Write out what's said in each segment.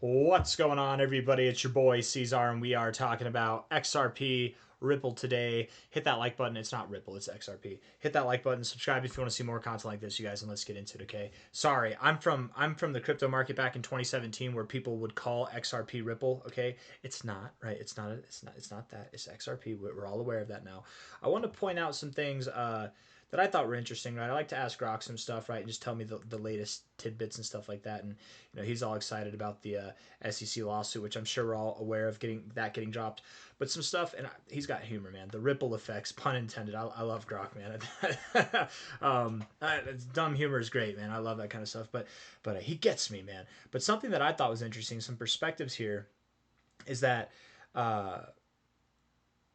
What's going on, everybody? It's your boy C-Zar, and we are talking about XRP Ripple today. Hit that like button. It's not Ripple, it's XRP. Hit that like button. Subscribe if you want to see more content like this, you guys. And let's get into it. Okay. Sorry, I'm from the crypto market back in 2017, where people would call XRP Ripple. Okay, it's not right. It's not that. It's XRP. We're all aware of that now. I want to point out some things. That I thought were interesting, right? I like to ask Grok some stuff, right, and just tell me the latest tidbits and stuff like that. And he's all excited about the SEC lawsuit, which I'm sure we're all aware of getting dropped. But some stuff, and he's got humor, man. The ripple effects, pun intended. I love Grok, man. Dumb humor is great, man. I love that kind of stuff. But he gets me, man. But something that I thought was interesting, some perspectives here, is that.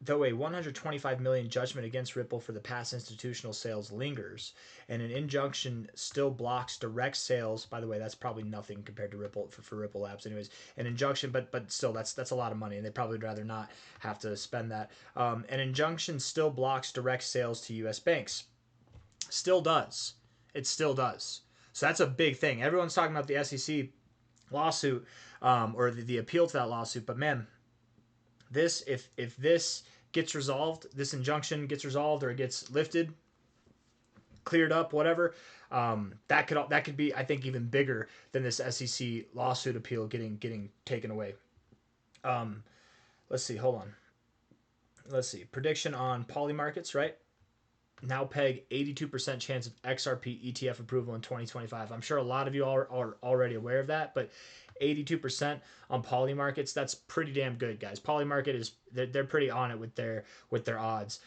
Though a 125 million judgment against Ripple for the past institutional sales lingers, and an injunction still blocks direct sales. By the way, that's probably nothing compared to Ripple for Ripple Labs, anyways. An injunction, but still, that's a lot of money, and they probably would rather not have to spend that. An injunction still blocks direct sales to U.S. banks. Still does. It still does. So that's a big thing. Everyone's talking about the SEC lawsuit, or the appeal to that lawsuit, but man, this if this gets resolved, this injunction gets resolved or it gets lifted, cleared up, whatever, that could be, I think, even bigger than this SEC lawsuit appeal getting taken away. Um, let's see. Hold on. Let's see. Prediction on poly markets, right? Now peg 82% chance of XRP ETF approval in 2025. I'm sure a lot of you are already aware of that, but 82% on poly markets, that's pretty damn good, guys. Poly market is they're pretty on it with their odds.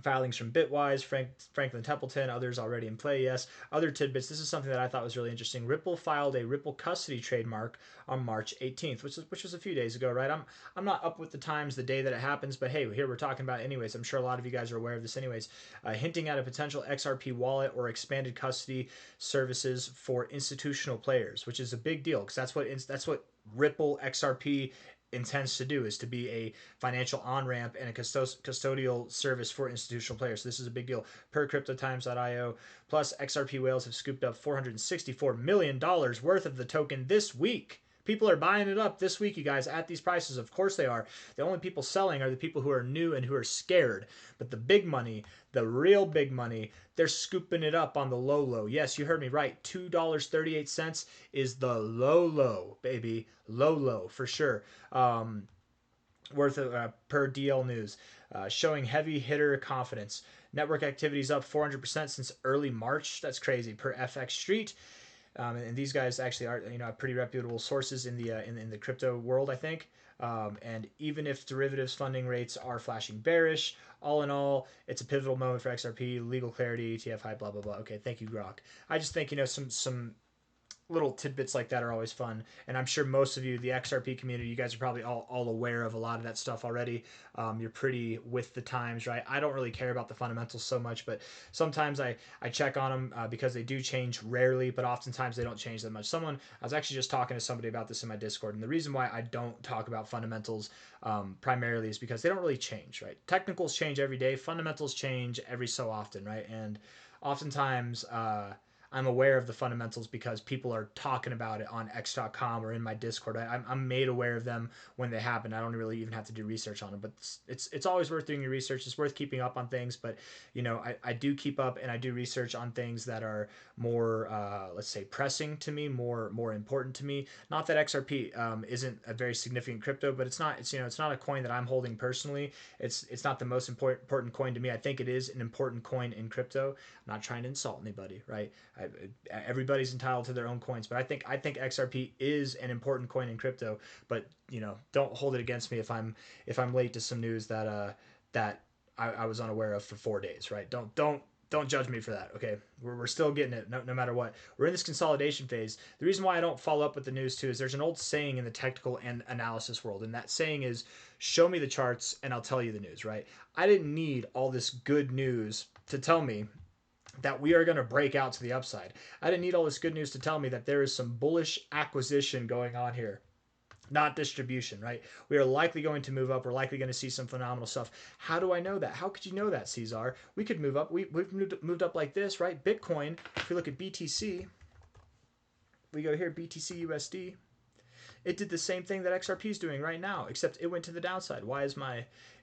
Filings from Bitwise, Franklin Templeton, others already in play, yes. Other tidbits. This is something that I thought was really interesting. Ripple filed a Ripple custody trademark on March 18th, which was a few days ago, right? I'm not up with the times, the day that it happens, but hey, here we're talking about it anyways. I'm sure a lot of you guys are aware of this anyways. Hinting at a potential XRP wallet or expanded custody services for institutional players, which is a big deal because that's what Ripple XRP intends to do, is to be a financial on ramp and a custodial service for institutional players. So this is a big deal. Per CryptoTimes.io, plus XRP whales have scooped up $464 million worth of the token this week. People are buying it up this week, you guys, at these prices. Of course they are. The only people selling are the people who are new and who are scared. But the big money, the real big money, they're scooping it up on the low. Yes, you heard me right. $2.38 is the low, baby. Low, for sure. Worth per DL News, showing heavy hitter confidence. Network activities up 400% since early March. That's crazy. Per FX Street, and these guys actually are pretty reputable sources in the crypto world, I think. And even if derivatives funding rates are flashing bearish, all in all, it's a pivotal moment for XRP. Legal clarity, ETF hype, blah blah blah. Okay, thank you, Grok. I just think some little tidbits like that are always fun, and I'm sure most of you, the XRP community, you guys are probably all aware of a lot of that stuff already. You're pretty with the times, right? I don't really care about the fundamentals so much, but sometimes I check on them because they do change rarely, but oftentimes they don't change that much. I was actually just talking to somebody about this in my Discord, and the reason why I don't talk about fundamentals primarily is because they don't really change, right? Technicals change every day, fundamentals change every so often, right? And oftentimes I'm aware of the fundamentals because people are talking about it on X.com or in my Discord. I'm made aware of them when they happen. I don't really even have to do research on them, but it's always worth doing your research. It's worth keeping up on things, but I do keep up and I do research on things that are more let's say pressing to me, more important to me. Not that XRP isn't a very significant crypto, but it's not a coin that I'm holding personally. It's not the most important coin to me. I think it is an important coin in crypto. I'm not trying to insult anybody, right? Everybody's entitled to their own coins, but I think XRP is an important coin in crypto. But don't hold it against me if I'm late to some news that I was unaware of for 4 days, right? Don't judge me for that. Okay, we're still getting it no matter what. We're in this consolidation phase. The reason why I don't follow up with the news too is there's an old saying in the technical and analysis world, and that saying is, show me the charts and I'll tell you the news, right? I didn't need all this good news to tell me that we are going to break out to the upside. I didn't need all this good news to tell me that there is some bullish acquisition going on here, not distribution, right? We are likely going to move up. We're likely going to see some phenomenal stuff. How do I know that? How could you know that, C-Zar? We could move up. We've moved up like this, right? Bitcoin, if we look at BTC, we go here, BTC USD. It did the same thing that XRP is doing right now, except it went to the downside. Why is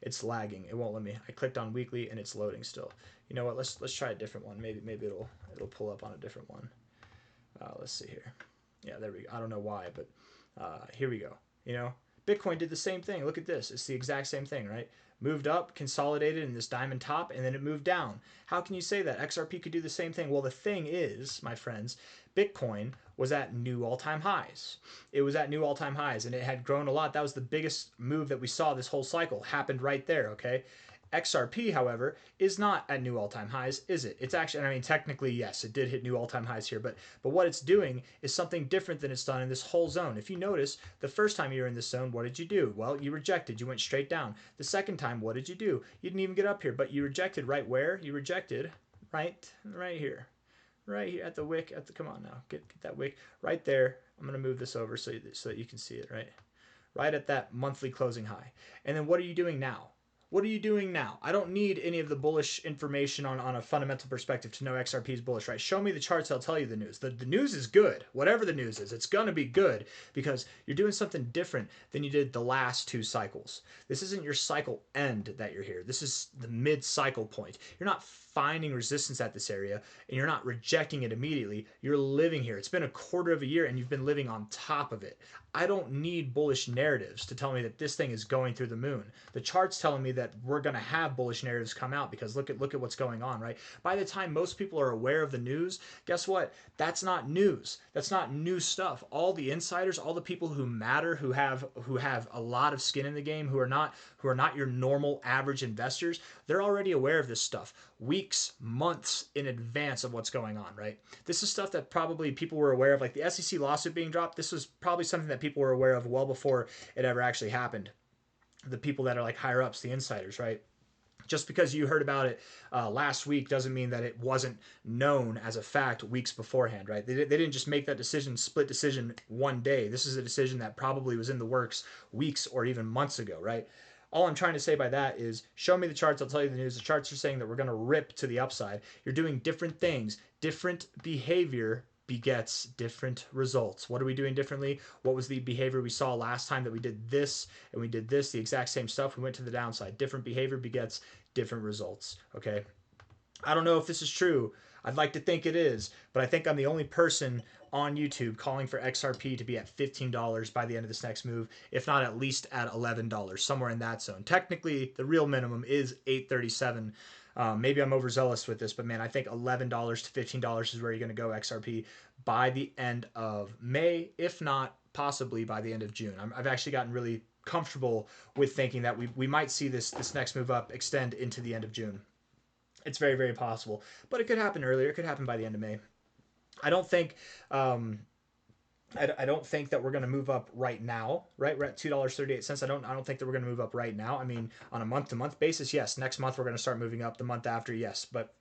it's lagging? It won't let me. I clicked on weekly and it's loading still. You know what? Let's try a different one. Maybe it'll pull up on a different one. Let's see here. Yeah, there we go. I don't know why, but here we go. You know, Bitcoin did the same thing. Look at this. It's the exact same thing, right? Moved up, consolidated in this diamond top, and then it moved down. How can you say that? XRP could do the same thing. Well, the thing is, my friends, Bitcoin was at new all-time highs. It was at new all-time highs, and it had grown a lot. That was the biggest move that we saw this whole cycle. Happened right there, okay? XRP, however, is not at new all-time highs, is it? It's actually, I mean, technically, yes, it did hit new all-time highs here, but what it's doing is something different than it's done in this whole zone. If you notice, the first time you were in this zone, what did you do? Well, you rejected. You went straight down. The second time, what did you do? You didn't even get up here, but you rejected right where? You rejected right here. Right here at the wick. Come on now, get that wick right there. I'm gonna move this over so that you can see it, right at that monthly closing high. And then what are you doing now? What are you doing now? I don't need any of the bullish information on a fundamental perspective to know XRP is bullish, right? Show me the charts, I'll tell you the news. The news is good. Whatever the news is, it's going to be good because you're doing something different than you did the last two cycles. This isn't your cycle end that you're here. This is the mid-cycle point. You're not finding resistance at this area and you're not rejecting it immediately. You're living here. It's been a quarter of a year and you've been living on top of it. I don't need bullish narratives to tell me that this thing is going through the moon. The chart's telling me that we're going to have bullish narratives come out because look at what's going on, right? By the time most people are aware of the news, guess what? That's not news. That's not new stuff. All the insiders, all the people who matter, who have a lot of skin in the game, who are not your normal average investors, they're already aware of this stuff weeks, months in advance of what's going on, right? This is stuff that probably people were aware of, like the SEC lawsuit being dropped. This was probably something that people were aware of well before it ever actually happened. The people that are like higher ups, the insiders, right? Just because you heard about it last week doesn't mean that it wasn't known as a fact weeks beforehand, right? They didn't just make that decision, split decision one day. This is a decision that probably was in the works weeks or even months ago, right? All I'm trying to say by that is show me the charts, I'll tell you the news. The charts are saying that we're going to rip to the upside. You're doing different things. Different behavior begets different results. What are we doing differently? What was the behavior we saw last time that we did this and we did this, the exact same stuff? We went to the downside. Different behavior begets different results, okay? I don't know if this is true. I'd like to think it is, but I think I'm the only person on YouTube calling for XRP to be at $15 by the end of this next move, if not at least at $11, somewhere in that zone. Technically, the real minimum is $8.37. Maybe I'm overzealous with this, but man, I think $11 to $15 is where you're going to go XRP by the end of May, if not possibly by the end of June. I've actually gotten really comfortable with thinking that we might see this next move up extend into the end of June. It's very, very possible, but it could happen earlier. It could happen by the end of May. I don't think I don't think that we're going to move up right now, right? We're at $2.38. I don't think that we're going to move up right now. I mean, on a month-to-month basis, yes. Next month we're going to start moving up. The month after, yes. But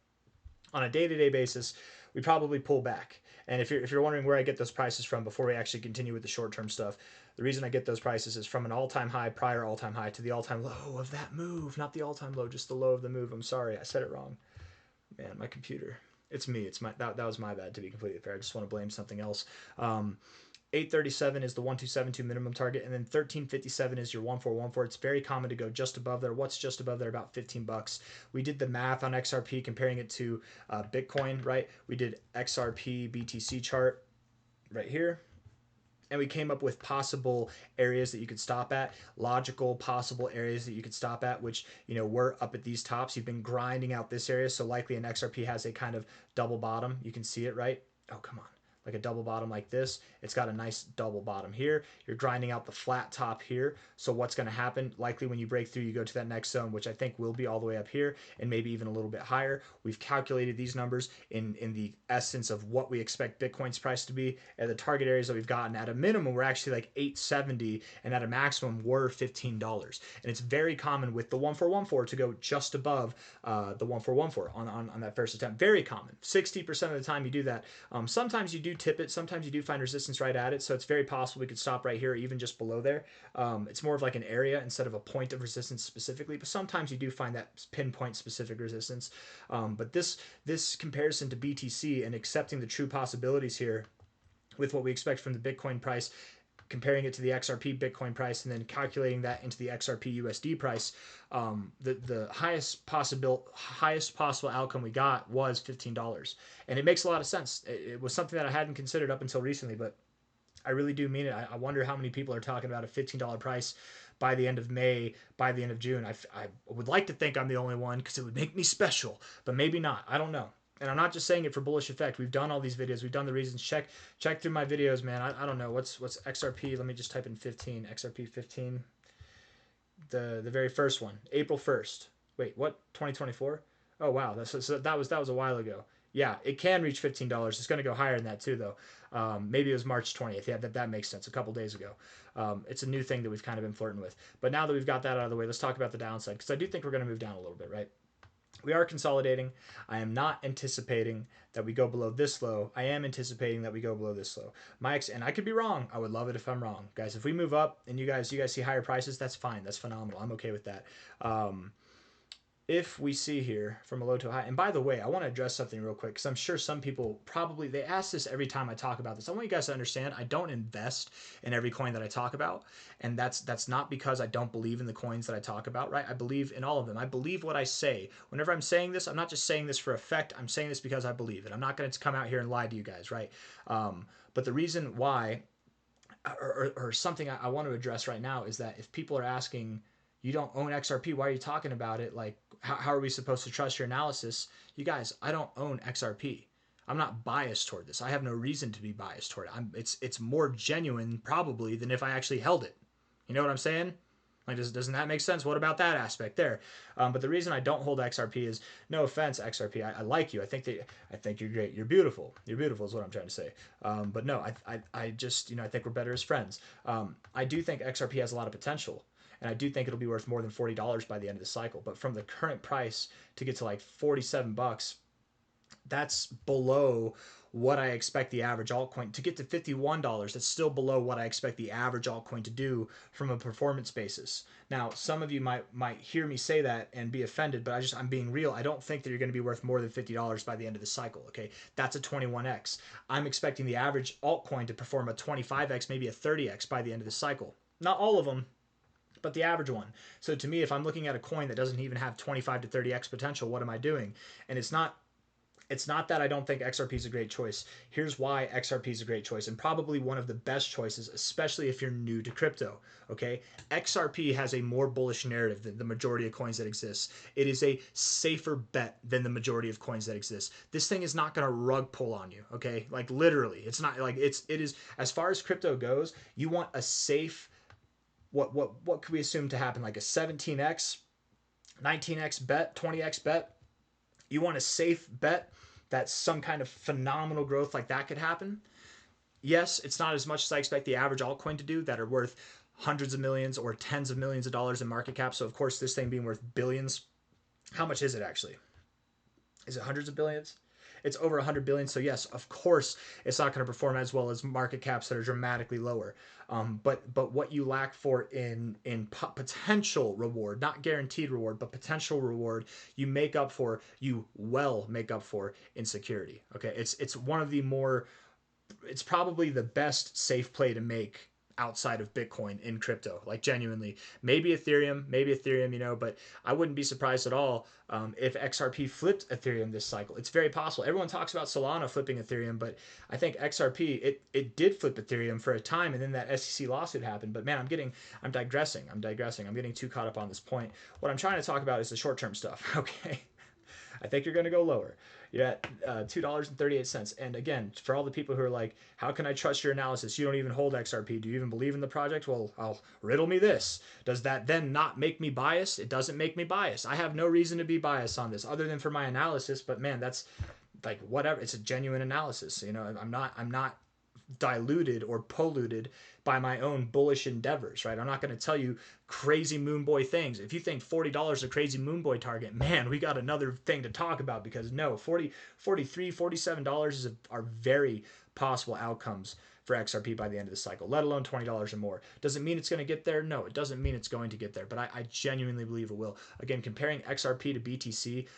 on a day-to-day basis, we probably pull back. And if you're wondering where I get those prices from before we actually continue with the short-term stuff, the reason I get those prices is from an all-time high, prior all-time high, to the all-time low of that move. Not the all-time low, just the low of the move. I'm sorry, I said it wrong. Man, my computer. It's me. It's my that was my bad, to be completely fair. I just want to blame something else. 837 is the 1272 minimum target, and then 1357 is your 1414. It's very common to go just above there. What's just above there? About $15. We did the math on XRP comparing it to Bitcoin, right? We did XRP BTC chart right here, and we came up with possible areas that you could stop at, logical possible areas that you could stop at, which, you know, we're up at these tops. You've been grinding out this area, so likely an XRP has a kind of double bottom. You can see it, right? Oh, come on. Like a double bottom like this. It's got a nice double bottom here. You're grinding out the flat top here. So what's going to happen? Likely when you break through, you go to that next zone, which I think will be all the way up here and maybe even a little bit higher. We've calculated these numbers in the essence of what we expect Bitcoin's price to be. At the target areas that we've gotten, at a minimum, we're actually like $8.70, and at a maximum, we're $15. And it's very common with the 1414 to go just above the 1414 on that first attempt. Very common. 60% of the time you do that. Sometimes you do tip it. Sometimes you do find resistance right at it. So it's very possible we could stop right here or even just below there. It's more of like an area instead of a point of resistance specifically. But sometimes you do find that pinpoint specific resistance. But this comparison to BTC and accepting the true possibilities here with what we expect from the Bitcoin price, comparing it to the XRP Bitcoin price and then calculating that into the XRP USD price, the highest possible outcome we got was $15, and it makes a lot of sense. It was something that I hadn't considered up until recently, but I really do mean it. I wonder how many people are talking about a $15 price by the end of May, by the end of June. I would like to think I'm the only one because it would make me special, but maybe not. I don't know. And I'm not just saying it for bullish effect. We've done all these videos. We've done the reasons. Check through my videos, man. I don't know. What's XRP? Let me just type in 15. XRP 15. The very first one. April 1st. Wait, what? 2024? Oh, wow. So that was a while ago. Yeah, it can reach $15. It's going to go higher than that too, though. Maybe it was March 20th. Yeah, that makes sense. A couple days ago. It's a new thing that we've kind of been flirting with. But now that we've got that out of the way, let's talk about the downside, because I do think we're going to move down a little bit, right? We are consolidating. I am not anticipating that we go below this low. I am anticipating that we go below this low. And I could be wrong. I would love it if I'm wrong, guys. If we move up and you guys see higher prices, that's fine. That's phenomenal. I'm okay with that. If we see here from a low to a high, and by the way, I want to address something real quick because I'm sure some people probably, they ask this every time I talk about this. I want you guys to understand I don't invest in every coin that I talk about, and that's not because I don't believe in the coins that I talk about, right? I believe in all of them. I believe what I say. Whenever I'm saying this, I'm not just saying this for effect. I'm saying this because I believe it. I'm not going to come out here and lie to you guys, right? But the reason why, or something I want to address right now is that if people are asking, you don't own XRP, why are you talking about it? Like, how are we supposed to trust your analysis? You guys, I don't own XRP. I'm not biased toward this. I have no reason to be biased toward it. It's more genuine probably than if I actually held it. You know what I'm saying? Like, doesn't that make sense? What about that aspect there? But the reason I don't hold XRP is, no offense, XRP. I like you. I think you're great. You're beautiful. You're beautiful is what I'm trying to say. But no, I just, I think we're better as friends. I do think XRP has a lot of potential. And I do think it'll be worth more than $40 by the end of the cycle. But from the current price to get to like $47, that's below what I expect the average altcoin to get to $51. That's still below what I expect the average altcoin to do from a performance basis. Now, some of you might hear me say that and be offended, but I'm being real. I don't think that you're going to be worth more than $50 by the end of the cycle. Okay, that's a 21x. I'm expecting the average altcoin to perform a 25x, maybe a 30x by the end of the cycle. Not all of them, but the average one. So to me, if I'm looking at a coin that doesn't even have 25 to 30x potential, what am I doing? And it's not that I don't think XRP is a great choice. Here's why XRP is a great choice, and probably one of the best choices, especially if you're new to crypto. Okay, XRP has a more bullish narrative than the majority of coins that exist. It is a safer bet than the majority of coins that exist. This thing is not going to rug pull on you. Okay, like literally, it's not like it is. As far as crypto goes, you want a safe. What could we assume to happen? Like a 17x, 19x bet, 20x bet. You want a safe bet that some kind of phenomenal growth like that could happen. Yes, it's not as much as I expect the average altcoin to do that are worth hundreds of millions or tens of millions of dollars in market cap. So of course, this thing being worth billions, how much is it actually? Is it hundreds of billions? It's over 100 billion. So yes, of course, it's not going to perform as well as market caps that are dramatically lower. But what you lack for in potential reward, not guaranteed reward, but potential reward, you make up for. You well make up for in security. Okay, it's one of the more. It's probably the best safe play to make outside of Bitcoin in crypto, like genuinely. Maybe Ethereum, but I wouldn't be surprised at all if XRP flipped Ethereum this cycle. It's very possible. Everyone talks about Solana flipping Ethereum, but I think XRP, it did flip Ethereum for a time, and then that SEC lawsuit happened. But man, I'm digressing. I'm getting too caught up on this point. What I'm trying to talk about is the short-term stuff, okay? I think you're going to go lower. You're at $2.38. And again, for all the people who are like, how can I trust your analysis? You don't even hold XRP. Do you even believe in the project? Well, I'll riddle me this. Does that then not make me biased? It doesn't make me biased. I have no reason to be biased on this other than for my analysis. But man, that's like whatever. It's a genuine analysis. I'm not diluted or polluted by my own bullish endeavors, right? I'm not going to tell you crazy moon boy things. If you think $40 is a crazy moon boy target, man, we got another thing to talk about, because no, $40, $43, $47 are very possible outcomes for XRP by the end of the cycle, let alone $20 or more. Does it mean it's going to get there? No, it doesn't mean it's going to get there, but I genuinely believe it will. Again, comparing XRP to BTC,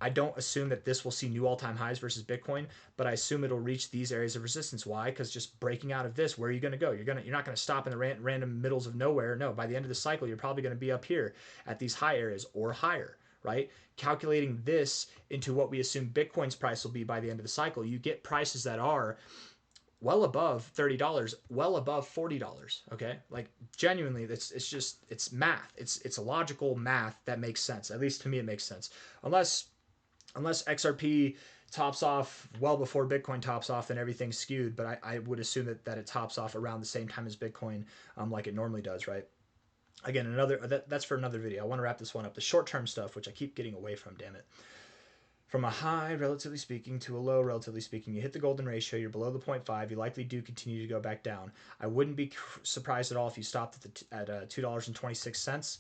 I don't assume that this will see new all-time highs versus Bitcoin, but I assume it'll reach these areas of resistance. Why? Because just breaking out of this, where are you going to go? You're not going to stop in the random middles of nowhere. No, by the end of the cycle, you're probably going to be up here at these high areas or higher, right? Calculating this into what we assume Bitcoin's price will be by the end of the cycle, you get prices that are well above $30, well above $40. Okay, like genuinely, it's math. It's a logical math that makes sense. At least to me, it makes sense. Unless XRP tops off well before Bitcoin tops off, then everything's skewed. But I would assume that it tops off around the same time as Bitcoin, like it normally does, right? Again, that's for another video. I want to wrap this one up. The short term stuff, which I keep getting away from, damn it. From a high, relatively speaking, to a low, relatively speaking, you hit the golden ratio, you're below the 0.5, you likely do continue to go back down. I wouldn't be surprised at all if you stopped at $2.26.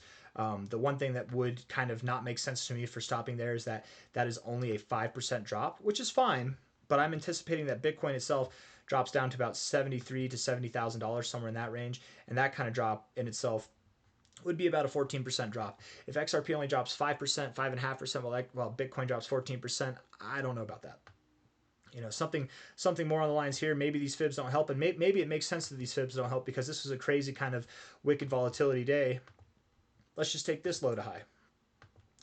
The one thing that would kind of not make sense to me for stopping there is that is only a 5% drop, which is fine, but I'm anticipating that Bitcoin itself drops down to about $73,000 to $70,000, somewhere in that range, and that kind of drop in itself would be about a 14% drop. If XRP only drops 5%, 5.5%, while Bitcoin drops 14%, I don't know about that. You know, something more on the lines here. Maybe these fibs don't help, and maybe it makes sense that these fibs don't help because this was a crazy kind of wicked volatility day. Let's just take this low to high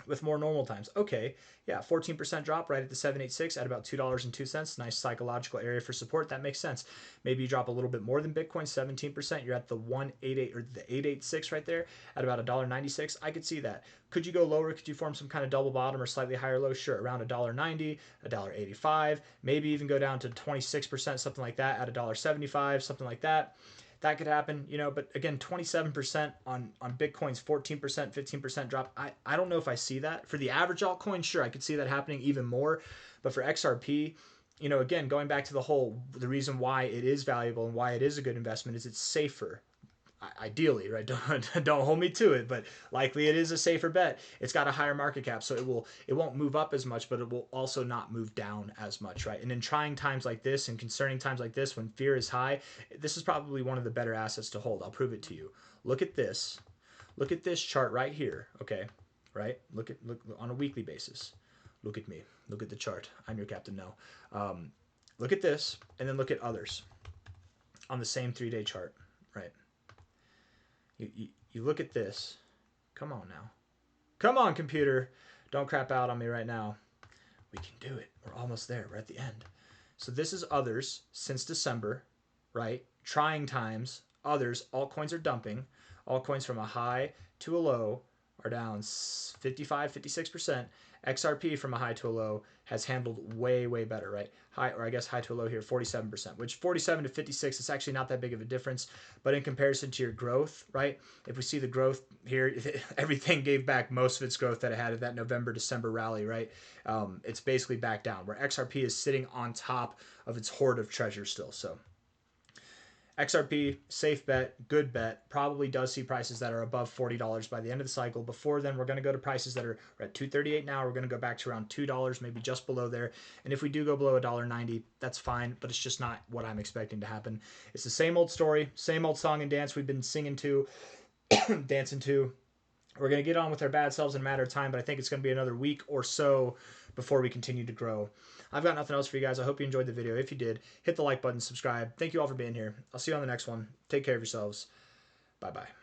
with more normal times. Okay, yeah, 14% drop right at the 786 at about $2.02. Nice psychological area for support. That makes sense. Maybe you drop a little bit more than Bitcoin, 17%. You're at the 188 or the 886 right there at about $1.96. I could see that. Could you go lower? Could you form some kind of double bottom or slightly higher low? Sure, around $1.90, $1.85, maybe even go down to 26%, something like that at $1.75, something like that. That could happen, you know, but again, 27% on Bitcoin's 14%, 15% drop. I don't know if I see that. For the average altcoin, sure, I could see that happening even more. But for XRP, you know, again, going back to the reason why it is valuable and why it is a good investment is it's safer. Ideally, right? Don't hold me to it, but likely it is a safer bet. It's got a higher market cap, so it won't move up as much, but it will also not move down as much, right? And in trying times like this and concerning times like this, when fear is high, this is probably one of the better assets to hold. I'll prove it to you. Look at this. Look at this chart right here. Okay, right? Look on a weekly basis. Look at me. Look at the chart. I'm your captain now. Look at this, and then look at others on the same 3-day chart, right? You look at this. Come on now. Come on, computer. Don't crap out on me right now. We can do it. We're almost there. We're at the end. So this is others since December, right? Trying times. Others. Altcoins are dumping. Altcoins from a high to a low are down 55, 56%. XRP from a high to a low has handled way, way better, right? High, or I guess high to a low here, 47%, which 47 to 56 is actually not that big of a difference. But in comparison to your growth, right? If we see the growth here, everything gave back most of its growth that it had at that November, December rally, right? It's basically back down, where XRP is sitting on top of its hoard of treasure still. So XRP, safe bet, good bet, probably does see prices that are above $40 by the end of the cycle. Before then, we're going to go to prices that are at $2.38 now. We're going to go back to around $2, maybe just below there. And if we do go below $1.90, that's fine, but it's just not what I'm expecting to happen. It's the same old story, same old song and dance we've been singing to, dancing to. We're going to get on with our bad selves in a matter of time, but I think it's going to be another week or so before we continue to grow. I've got nothing else for you guys. I hope you enjoyed the video. If you did, hit the like button, subscribe. Thank you all for being here. I'll see you on the next one. Take care of yourselves. Bye-bye.